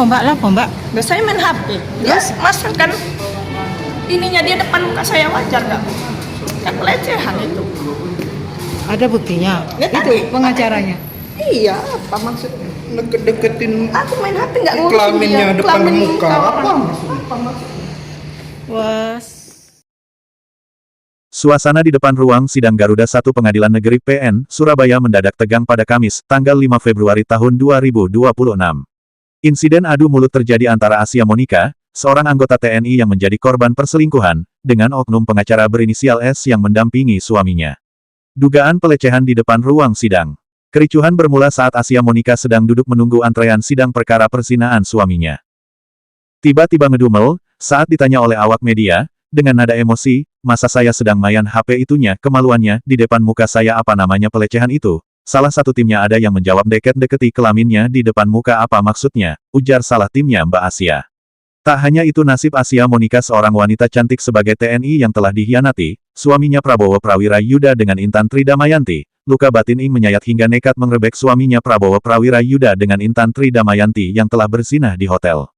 Lapo mbak? Nah, saya main HP. Dia masukkan ininya dia depan muka saya, wajar nggak? Ya pelecehan itu. Ada buktinya? Ya, itu tadi, pengacaranya? Iya, apa maksudnya? Deket-deketin Aku main HP nggak ngurusin kelaminnya dia. depan Kelamin muka. Apa maksudnya? Was. Suasana di depan ruang sidang Garuda 1 Pengadilan Negeri PN, Surabaya mendadak tegang pada Kamis, tanggal 5 Februari tahun 2026. Insiden adu mulut terjadi antara Asia Monica, seorang anggota TNI yang menjadi korban perselingkuhan, dengan oknum pengacara berinisial S yang mendampingi suaminya. Dugaan pelecehan di depan ruang sidang. Kericuhan bermula saat Asia Monica sedang duduk menunggu antrean sidang perkara perzinahan suaminya. Tiba-tiba ngedumel, saat ditanya oleh awak media, dengan nada emosi, masa saya sedang main HP itunya, kemaluannya, di depan muka saya apa namanya pelecehan itu. Salah satu timnya ada yang menjawab deket-deketi kelaminnya di depan muka apa maksudnya, ujar salah timnya Mbak Asia. Tak hanya itu nasib Asia Monica seorang wanita cantik sebagai TNI yang telah dihianati, suaminya Prabowo Prawira Yuda dengan Intan Tri Damayanti. Luka batin Ing menyayat hingga nekat mengerebek suaminya Prabowo Prawira Yuda dengan Intan Tri Damayanti yang telah berzinah di hotel.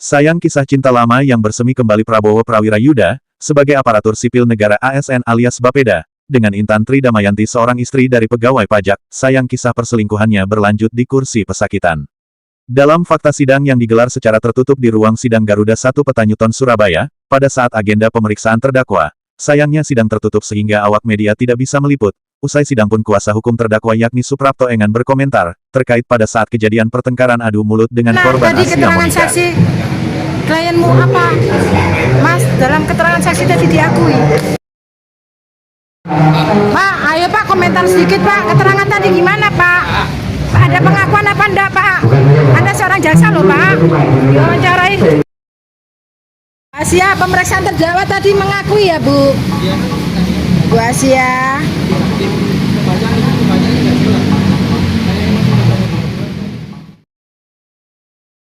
Sayang kisah cinta lama yang bersemi kembali Prabowo Prawira Yuda, sebagai aparatur sipil negara ASN alias Bapeda, dengan Intan Tri Damayanti seorang istri dari pegawai pajak, sayang kisah perselingkuhannya berlanjut di kursi pesakitan. Dalam fakta sidang yang digelar secara tertutup di ruang sidang Garuda 1 Petanyuton Surabaya, pada saat agenda pemeriksaan terdakwa, sayangnya sidang tertutup sehingga awak media tidak bisa meliput. Usai sidang pun kuasa hukum terdakwa yakni Suprapto Engan berkomentar, terkait pada saat kejadian pertengkaran adu mulut dengan korban tadi Asia keterangan Monica. saksi klienmu apa? Mas, dalam keterangan saksi tadi diakui. Pak, ayo Pak komentar sedikit Pak, keterangan tadi gimana Pak? Ada pengakuan apa enggak Pak? Anda seorang jaksa loh Pak, diwawancarai. Asia, pemeriksaan terdakwa tadi mengakui ya Bu? Bu Asia.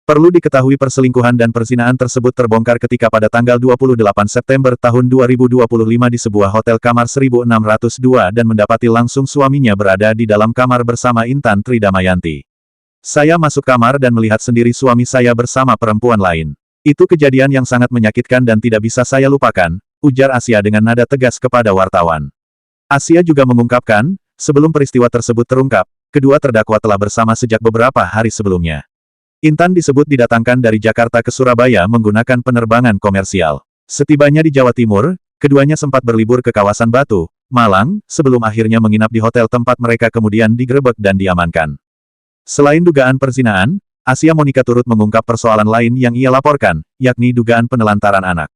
Perlu diketahui perselingkuhan dan perzinahan tersebut terbongkar ketika pada tanggal 28 September tahun 2025 di sebuah hotel kamar 1602 dan mendapati langsung suaminya berada di dalam kamar bersama Intan Tri Damayanti. Saya masuk kamar dan melihat sendiri suami saya bersama perempuan lain. Itu kejadian yang sangat menyakitkan dan tidak bisa saya lupakan, ujar Asia dengan nada tegas kepada wartawan. Asia juga mengungkapkan, sebelum peristiwa tersebut terungkap, kedua terdakwa telah bersama sejak beberapa hari sebelumnya. Intan disebut didatangkan dari Jakarta ke Surabaya menggunakan penerbangan komersial. Setibanya di Jawa Timur, keduanya sempat berlibur ke kawasan Batu, Malang, sebelum akhirnya menginap di hotel tempat mereka kemudian digerebek dan diamankan. Selain dugaan perzinahan, Asia Monica turut mengungkap persoalan lain yang ia laporkan, yakni dugaan penelantaran anak.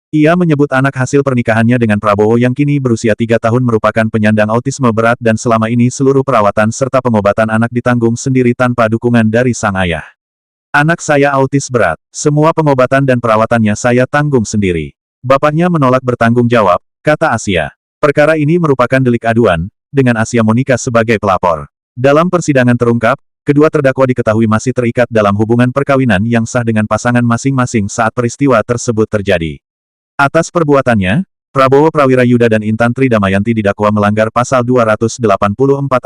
Ia menyebut anak hasil pernikahannya dengan Prabowo yang kini berusia 3 tahun merupakan penyandang autisme berat dan selama ini seluruh perawatan serta pengobatan anak ditanggung sendiri tanpa dukungan dari sang ayah. Anak saya autis berat. Semua pengobatan dan perawatannya saya tanggung sendiri. Bapaknya menolak bertanggung jawab, kata Asia. Perkara ini merupakan delik aduan, dengan Asia Monica sebagai pelapor. Dalam persidangan terungkap, kedua terdakwa diketahui masih terikat dalam hubungan perkawinan yang sah dengan pasangan masing-masing saat peristiwa tersebut terjadi. Atas perbuatannya, Prabowo Prawira Yuda dan Intan Tri Damayanti didakwa melanggar pasal 284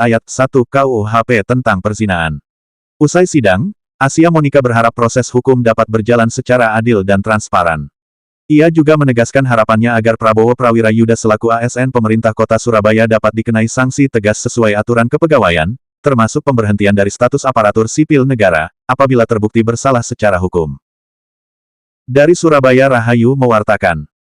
ayat 1 KUHP tentang perzinahan. Usai sidang, Asia Monica berharap proses hukum dapat berjalan secara adil dan transparan. Ia juga menegaskan harapannya agar Prabowo Prawira Yuda selaku ASN pemerintah kota Surabaya dapat dikenai sanksi tegas sesuai aturan kepegawaian, termasuk pemberhentian dari status aparatur sipil negara, apabila terbukti bersalah secara hukum. Dari Surabaya Rahayu mewartakan.